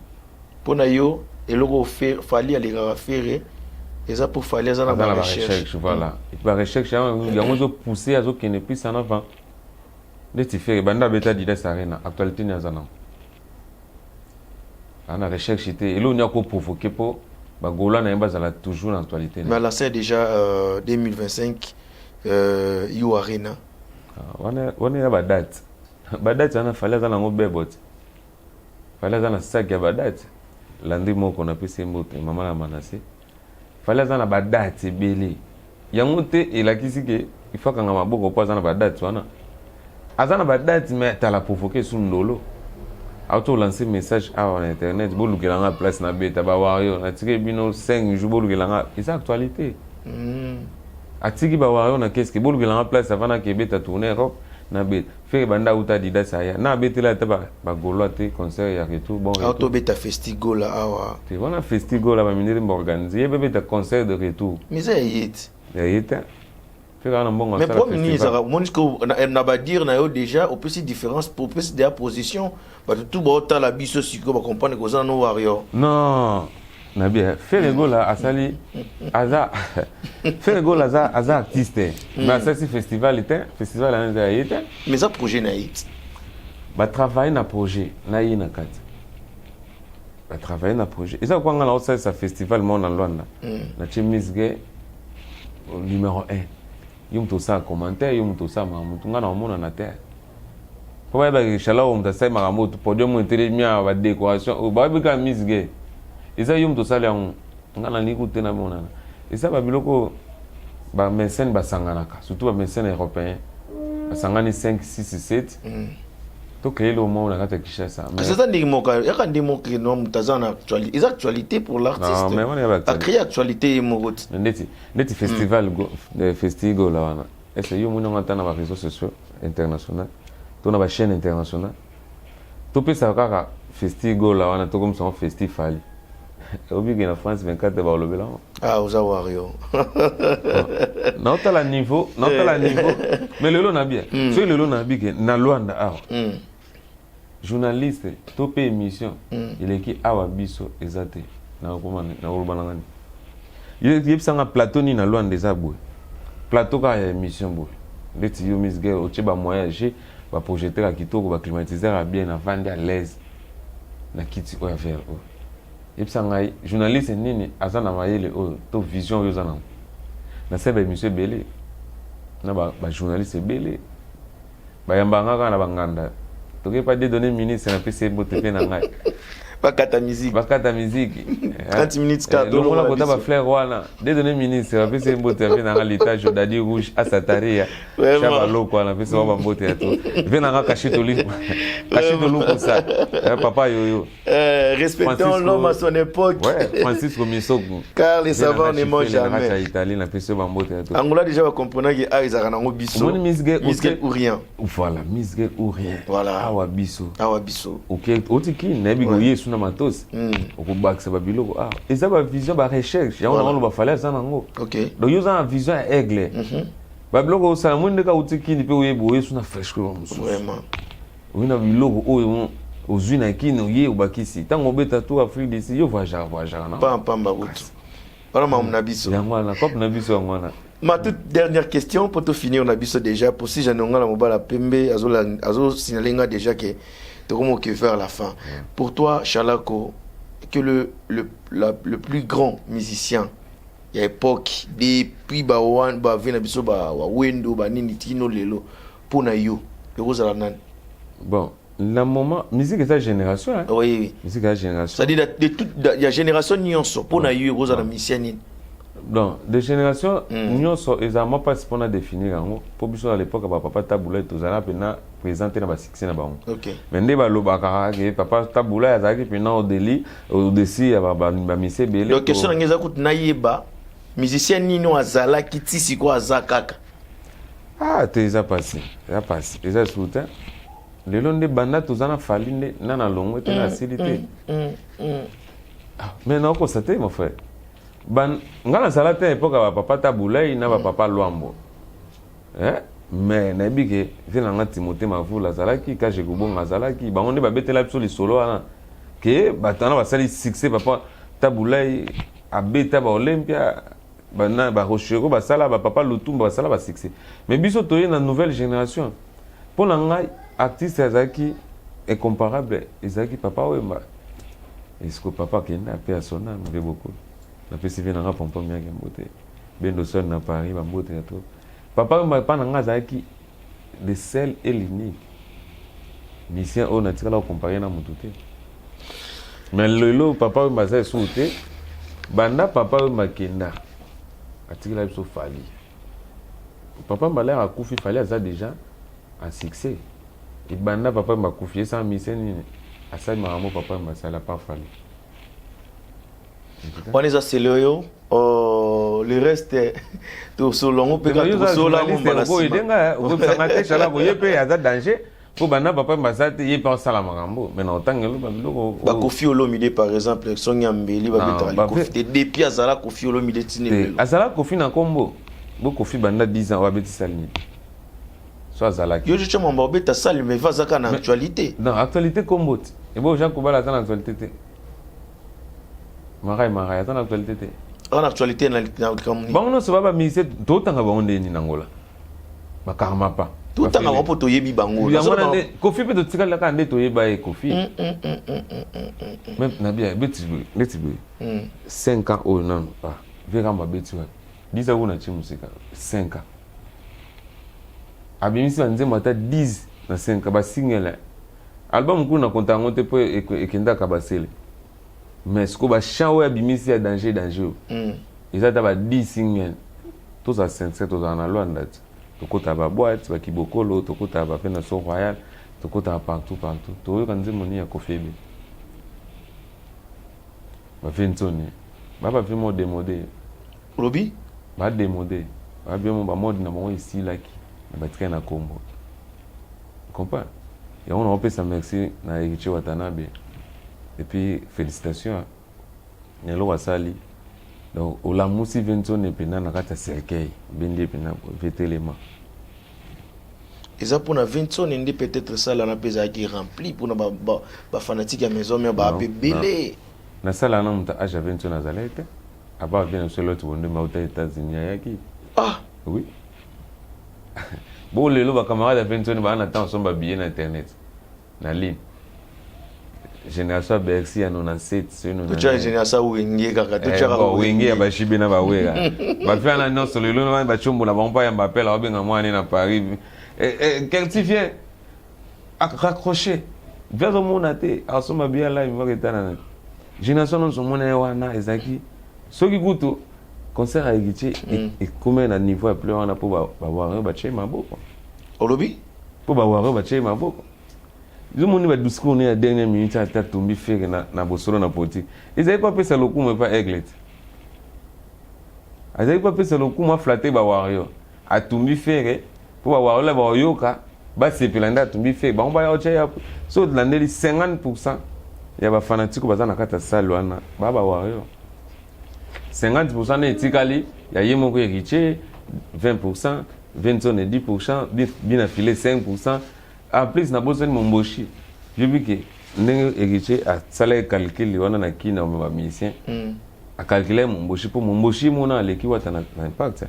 Pour na yo eloko faire Fali aller faire. Et ça pour faire les dans la recherche. Voilà. Et puis la recherche, il y a un poussé à ce qui n'est plus en avant. Les tifers, banda beta d'idées arena. Actualité n'y a pas. La recherche était. Et là on y a quoi provoquer pour. Bah Gola n'a pas toujours l'actualité. Mais là c'est déjà 2025. You arena. On est à la date. La date, on a fallu dans la mobile. Fallait dans la sac à la date. Lundi moi qu'on a pu se montrer. Maman l'a menacé. Fallait dans la badate belé. Yangote et la kisike, il faut qu'on a beaucoup pas dans la badate wana. Azana badate mais t'as la provoquer sous lolo. Auto lancer message à internet, bolu que la place na beta ba wario, na tike bino 5 jours bolu que la c'est actualité. Atiki ba wario na qu'est-ce que bolu que la place avant que beta tourner Europe na bet. Faire banda uta dida saya. Na beta la ta ba golo te concert ya retour bon. Auto beta festival là awa. Tu vois la festival là ba miniri m'organiser, beta concert de retour. Mais ça y est. Mais pour nous, on va dire déjà, au plus différence, pour plus de position, tout le monde a la biso si on comprendre que ça nous warrior. Non, Nabia, faire le goal à Sali, Aza, faire le goal à Aza artiste. Mais ça c'est festival à été. Mais ça projet naït. Bah travailler na projet, naï na kat. Bah travailler na projet. Et ça quoi on a aussi ça festival mon en Luanda. Na chemise gay. Numéro 1. Yum to ça commentaire, yum to ça mamutu ngana omona na terre. Ko ba ba shala o mta sai mamutu podium interemia ba décoration, ba ba ka misge. Isa yum to ça le ngana ni ku tena mona. Isa ba biloko ba mécène ba sanganaka, surtout ba mécène européen. Ba sangani 5 6 7. To créer le moment on a kata Kinshasa. C'est ça ndimoka, ya kan ndimoka no mtazana actualité. Is actualité pour l'artiste. Non, mais on est à créer actualité morot. Neti festival go festival là wana. Est-ce yo mona ngata na ba réseaux sociaux internationaux. To na ba chaîne internationale. To pe sa kaka festival là wana to comme son festival. Obi que na France 24 ba lobela. Ah oza wario. Na ta la niveau, mais le lo na bien. So le lo na bi que na Luanda ah. Journaliste, top émission, il est qui awa biso exacté na komane na urubana ngani. Il est sanga plateau ni na Luanda des abou. Plateau ka émission bo. Leti yo Miss Girl o cheba moyen ba projeter la kitoko ba climatiser bien na vendre à l'aise. Na kiti o affaire. Il sanga journaliste nini azana mayele o to vision yo zana. Na sebe émission belé. Na ba journaliste belé. Ba yamba ngaka na banganda. Tu n'as pas de données ministres, c'est un peu c'est beau te faire. Bakata musique. Bakata musique. 30 minutes car donc on a porté ma fleur wana. Dès donner ministre, après c'est mbote avec dans l'étage d'Adi rouge à Sataria. Chabalo quoi, on a fait ça va mbote à tout. Vient dans cacher tout lit. Cacher tout loup pour ça. Papa yo. Respectons l'homme à son époque. Ouais, Francisco Misoko. Car les savants ne mangent jamais. La Italie na fait ça va mbote à tout. Angola déjà va comprendre que ah ils ont biso. Miss Girl ou rien. Voilà, Miss Girl ou rien. Voilà. Awa biso. Awa biso. OK, otiki nebi go yesu na matos. Okubakisa babiloko ah. Eza ba vision ba recherche. Ya on ba fallait ça nango. OK. Donc yo za vision aigle. Babiloko osala mwende ka otiki ni pe oyebo yesu na fresh ko musu. Vraiment. Wina biloko oyo ozwi na kino ye obakisi. Tango beta to Afrique d'ici yo voyage na. Pas barutu. Voilà ma biso. Ya ngwana kop na biso ngwana. Ma toute dernière question pour te finir on a biso déjà pour si j'en ai la mobile pembe azo signaler déjà que comment que vers la fin. Pour toi Chalako que le plus grand musicien il y a époque depuis ba wan ba vena biso ba wendo ba nini tino lelo pour na yo le rosala nan. Bon, le moment musique est sa génération hein. Oui. Musique est sa génération. Ça dit de toute il y a génération nyonso pour na yo rosala musicien ni. Donc, des générations, nous sommes exactement pas pour définir. Pour biso à l'époque, papa Taboula et Tozana pena présenté dans le succès na ba. OK. Mais ndé ba lobaka que papa Taboula azaki pena au deli au dessus ya ba mise belé. Donc question ngeza kut na yeba musicien nino azala kitisi ko azakaka. Ah, tu ça passé. Ça passe. Et ça soutien. Le long de banda Tozana falinde nana longo te na silité. Mais non ko c'était mon frère. Ban ngana salate époque ba papa Taboula na ba papa Luambo. Mais nabi ke vena nga Timothée Mavula zalaki ka jekubonga zalaki ba onde ba betela biso li solo ana ke batana ba sali succès papa Taboula a beta ba Olympia ba Rochero ba sala ba papa Lutumba ba sala ba succès. Mais biso toye na nouvelle génération. Pour nga artiste azaki est comparable ezaki papa Wemba. Est-ce que papa kenda pe a son âme de beaucoup. La PCV n'a pas pompé bien gamboté. Ben de sol na Paris, bamboté à tout. Papa m'a pas n'anga zaki de sel et l'unique. Mission on a tiré la comparé na mututé. Mais le papa m'a ça souté. Banda papa m'a kenda. A tiré la so fali. Papa m'a l'air à koufi fali à ça déjà un succès. Et banda papa m'a confié ça mission ni. À ça m'a ramo papa m'a ça la pas fali. On est accéléré, le reste tout sur long peut être sur la danger pour bana papa mbasate yé pas sala makambo mais non tangelo babilo ba Kofi Olomide par exemple Sonia Mbeli ba betala Kofi des pièces à la Kofi Olomide tine azala Kofi na kombo bo Kofi banda 10 ans wa beti salini soit azala yo je chama ba beta sal mais va zaka na actualité non actualité kombo et bon Jean Koubala dans actualité Marais, attends l'actualité. En actualité, dans le Cameroun. Bon, non, c'est pas ministère. Tout le temps, on est en Angola. Ma karma pas. Tout le temps, on peut toyer Bibango. Kofi peut te tirer la canne de toyer by Kofi. Même Nabia, bêtise, 5 ans au non pas. Verra ma bêtise. 10 ans, on a tué musique. 5 ans. Abimisi, on dit, moi, 10 dans 5 ans. Bah, single. Album, on a compté en compte pour Ekenda Kabasele. Mais ce que va changer bimisi à danger ils ont 10 signes tous à 5 tous en allant date to kota ba boîte ba kibokolo to kota ba fena so royal to kota partout to yo kanze moni ya Kofi ba fentoni ba vraiment démodé lobby ba démodé ba bien ba mode na mo ici là qui ba train na Kombo comprends et on peut ça merci na Eriche Watanabe. Et puis, félicitations. Nelo Wasali. Donc, au la moussi venton et pena na kata cercueil. Bende pena vétélément. Et ça pour na venton indi peut-être ça là na pesa qui rempli pour na ba fanatique à maison mais ba belé. Na sala na muta aja venton na zalete. Aba vient sur l'autre bonde ma aux États-Unis yaki. Ah, oui. Bon lelo ba camarade venton ba na attend son ba billet na internet. Na ligne. Génération Bercy à 97 c'est une génération Wenge kaka to chaka Wenge ya bashibi na bawera ba faire la non sur le long ba chombo la bomba ya Mbappé la benga mwana na Paris certifié raccroché Via monate, asoma bien là, il va retana. Génération non son monnaie wana ezaki. Soki kuto concert à Egiche et combien à niveau plus on a pour voir ba chez maboko. Au lobby? Pour voir ba chez maboko. Ils ont dit discours à dernière minute à tomber faire na bosolo na politique. Ils avaient pas fait ça le coup mais pas aiglette. Ils avaient pas fait ça le coup moi flatter ba wario. A tomber faire pour voir là ba yoka ba c'est pelanda tomber faire ba on va ya so de l'année 50%. Il y a des fanatiques qui sont dans salle wana ba wario. 50% de Tikali, il y a Yemoko héritier, 20%, 10%, bien affilé 5%. En plus, on a besoin de Momboshi. Je dis que les héritiers a salaire calculé, on a qui n'a pas musicien. A calculé Momboshi pour Momboshi, on a l'équipe qui a un impact.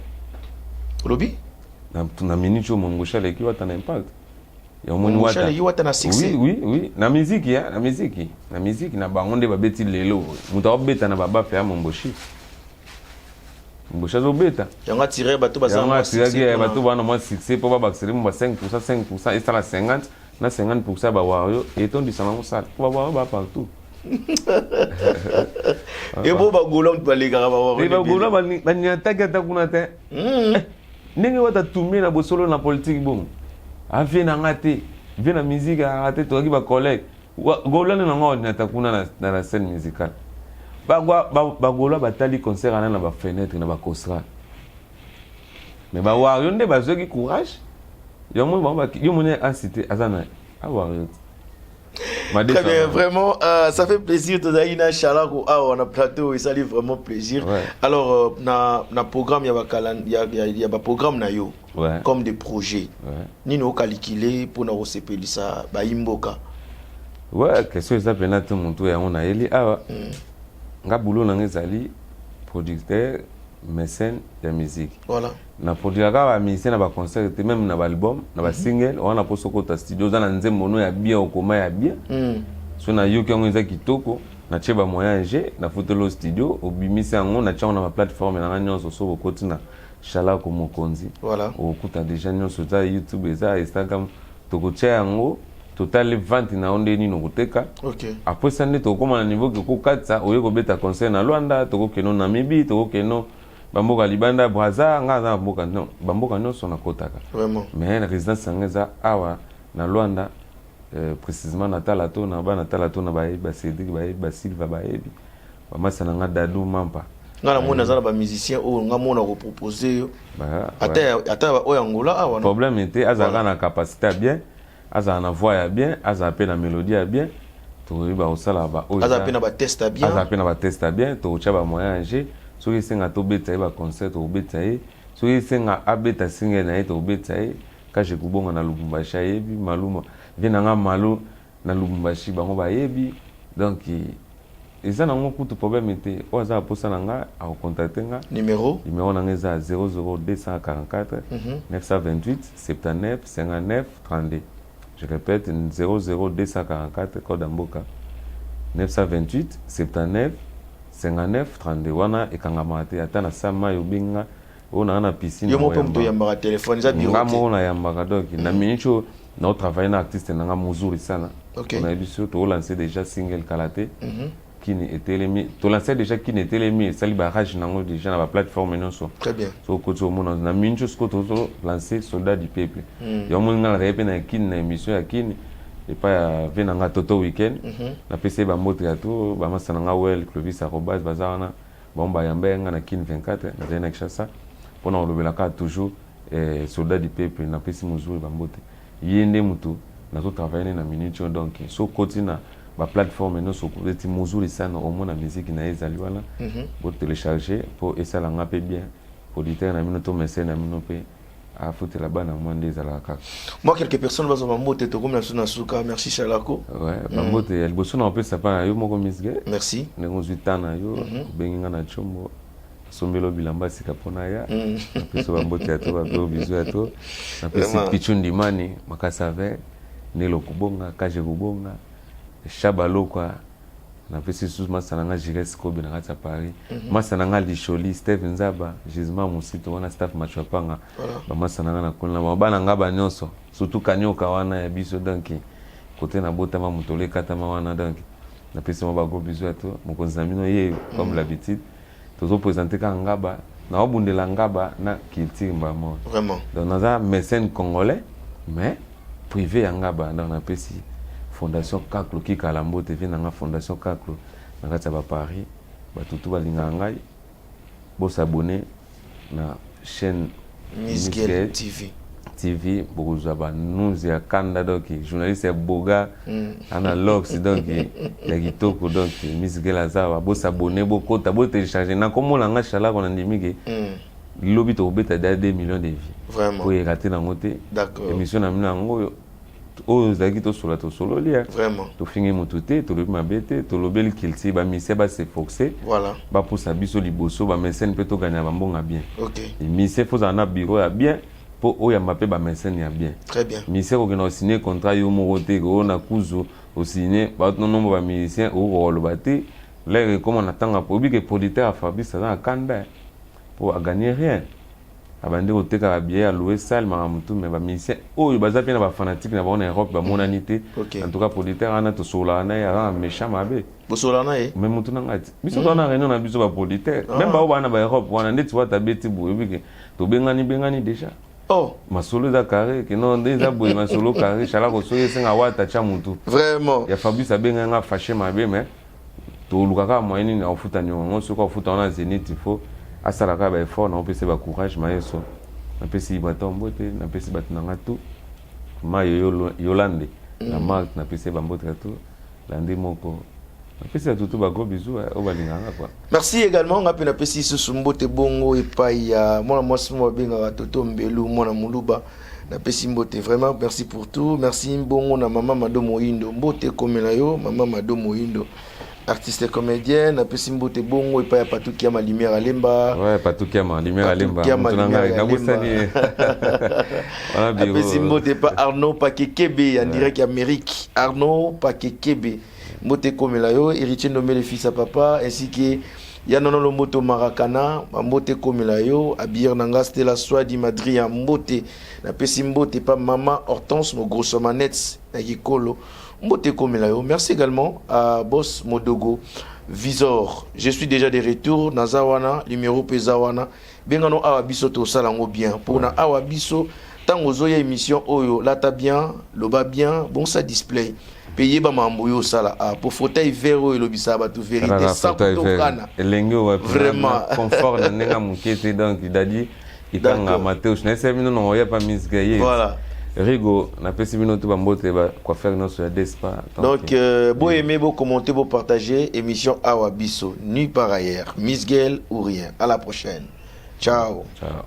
Lobby? On a minute où Momboshi a l'équipe qui a un impact. Momboshi a l'équipe qui a un succès. Oui. La musique, la musique, na ba onde ba beti lelo. Muta beta na baba faire Momboshi. Mboshazo beta. Yanga tiré bateau bazan. Yanga tiré bateau bana moi succès pour ba accélérer moi 5% et ça la 50 na 50% ba wayo et ton disana mo sala. Ba wayo ba partout. Et bo ba golon ba les gars ba wayo. Et ba golon ba ni attaque atakuna te. Ningi wata tumé na bosolo na politique bon. Avi na ngate, vi na musique a raté to ki ba collègue. Golon na ngone atakuna na la scène musicale. Bagola batali concert ana na ba fenêtre na ba kosra mais ba wa yonde ba zoki courage yo mo ba yo mo ne incité azana avoir très bien, vraiment ça fait plaisir de d'ailleurs Chalako on a plateau et ça lui vraiment plaisir alors na programme il y a programme na yo comme des projets ni no calculer pour na recéper ça ba imboka question ça pena tout mon tout ya on a eli nga boulot nangezali producteur mécène de musique voilà na produire ka musicien na ba concert même na ba album na ba single on a poso kota studio za na nzembo no ya bien okoma ya bien so na yo kyango za kitoko na cheba moyen G na fotolo studio obimisa ngo na tchanga na ba plateforme na nyonso so bokoti na Chalako Mokonzi voilà okuta déjà nyonso za YouTube za Instagram tokotia ngo total vente na onde ni no kuteka. Après ça ne to koma na niveau ke ko katsa oyo ko beta concert na Luanda to ko keno Namibie to ko keno bamboka libanda Brazza nga za bamboka non bamboka no sona kotaka vraiment mais la résidence ngeza awa na Luanda précisément na Talato na ba na Talato na ba Cédric ba Silva ba ebi ba masana nga Dadu Mampa ngala mona za ba musicien o nga mona ko proposer ata o Angola awa no problème était azaka na capacité bien aza na voix ya bien aza pe na mélodie ya bien to riba osala ba aza pe na ba test ya bien aza pe na ba test ya bien to cha ba moyen G so ki senga to beta ba concert to beta e so ki senga abeta singe na to beta e ka je kubonga na Lubumbashi yebi maluma vina nga malu na Lubumbashi bango ba yebi donc eza na ngo kutu problème était oza posa na nga a contacter nga numéro na nga za 00244 928 79 59 32. Je répète, 00244 code Amboka 928 79 59 32. Wana ekangamate atana sama yobinga ona na piscine. Yo mo pomto yamba téléphone za bureau. Ngamo na yamba donc na minicho na travailler na artiste na nga muzuri sana. On a biso to lancer déjà single Kalaté. Qui n'était les mi to lancer déjà qui n'était les mi sali barrage nango déjà na ba plateforme non so. Très bien. So ko to mona na minicho sko to lancer soldat du peuple. Yo mo nga rebe na kin na émission ya kin et pas vena nga toto weekend na PC ba moto ya to ba masana nga well Clovis arobase bazana bomba yambenga na kin 24 na zena kishasa pona olobela ka toujours soldat du peuple na PC muzuri ba mbote yende mutu na to travailler na minicho donc so kotina ba plateforme no so kuti muzuri sana au moins na musique na ezali wana pour télécharger pour esala nga pe bien auditeur na mino to mécène na mino pe à foutre là-bas na mwande ezala kaka. Moi quelques personnes bazo mambote to comme na suna suka merci Chalako. Ouais, mambote el bosso na pe ça pas yo moko misge. Merci. Nengo zuitana yo benginga na chombo sombelo bilamba sika pona ya. Na pe so mambote ato ba ko bizu ato. Na pe si pichundi mani makasave nelo kubonga kaje kubonga shabalo kwa na pesi sous masananga Jires Kobe na kata Paris masananga Lisholi Steven Zaba Gisma Musito wana staff machapanga ba masananga na kona ba bana ngaba nyonso surtout kanyoka wana ya biso donc côté na botama mutole katama wana donc na pesi mo ba gros bisous à toi mon konzamino ye comme l'habitude toujours présenter ka ngaba na obundela ngaba na culture mbamo Vraiment. donc naza mécène congolais mais privé ya ngaba donc na pesi fondation Kaklo ki Kalambo TV na fondation Kaklo na kati ba Paris ba tutu ba linga ngai bo s'abonner na chaîne Miss Girl TV bokozwa ba news ya kanda donc journaliste ya boga ana lox donc ya kitoko donc Miss Girl azawa bo s'abonner bo kota bo télécharger na komona nga chala kona ndimiki lobi to beta da 2 millions de vies vraiment pour rater na ngote d'accord émission na mina ngo o zaki to solo lia vraiment to fingi motuté to lobi mabete to lobeli kilti ba mise ba se foxer voilà ba pour sa biso liboso ba mécène peut to gagner ba mbonga bien OK et mise faut en a bureau ya bien pour oya mapé ba mécène ya bien très bien mise ko na signer contrat yo moroté ko na kuzo o signer ba no nombre ba musicien o rolo baté là comment on attend pour que producteur a Fabrice ça dans kanda pour gagner rien abandi koteka ba billet à louer salle maramutu mais ba musicien oyo baza bien ba fanatique na ba en Europe ba monanité en tout cas producteur ana to sola na ya méchant mabe bo sola na e même mutu na ngati biso to na réunion na biso ba producteur même ba bana ba Europe wana ndeti wata beti bu biki to bengani déjà oh masolo za carré que non déjà boy masolo carré chala ko soye senga wata cha mutu vraiment ya Fabrice abenga nga fâché mabe mais to lukaka moyeni na ofuta nyongo soko ofuta na Zénith il faut asalaka ba effort na opesi ba courage maeso na pesi ba tombote na pesi ba tunanga tout ma yolande na mark na pesi ba mbote tout landi moko na pesi tout ba gros bisous au balinganga quoi. Merci également on a pena pesi ce mbote bongo et pa ya mona mwasi mo benga toto mbelu mona muluba na pesi mbote vraiment merci pour tout merci bongo na mama Mado Moyindo mbote komela yo mama Mado Moyindo artiste comédienne apesi mbote bongo epa ya Patukia ma lumière à Lemba ouais Patukia ma lumière à Lemba tunanga na bosani apesi mbote pa Arnaud Pakekebe en direct Amérique Arnaud Pakekebe mbote komela yo héritier nommé le fils à papa ainsi que Yanono lo moto Marakana mbote komela yo abir nanga Stella Swadi Madrid mbote na pesi mbote pa mama Hortense mo grosso manette na Kikolo mbote komela yo. Merci également à Boss Modogo Visor. Je suis déjà de retour na Zawana numéro pezawana bengano awabiso to salango bien pour na awabiso tango zoya émission oyo lata bien loba bien bon ça display payer ba mamboyo sala pour fauteuil vert oyo lobisa ba tout vérité sans tokana elengo vraiment confort na nenga mukete donc dadi ikanga Mateus na semino no ya pa musique voilà Rigo na pesi bino to ba mbote ba quoi faire non sur la Despa donc beau aimer beau commenter beau partager émission Awabiso nuit par ailleurs Miss Girl ou rien à la prochaine ciao ciao.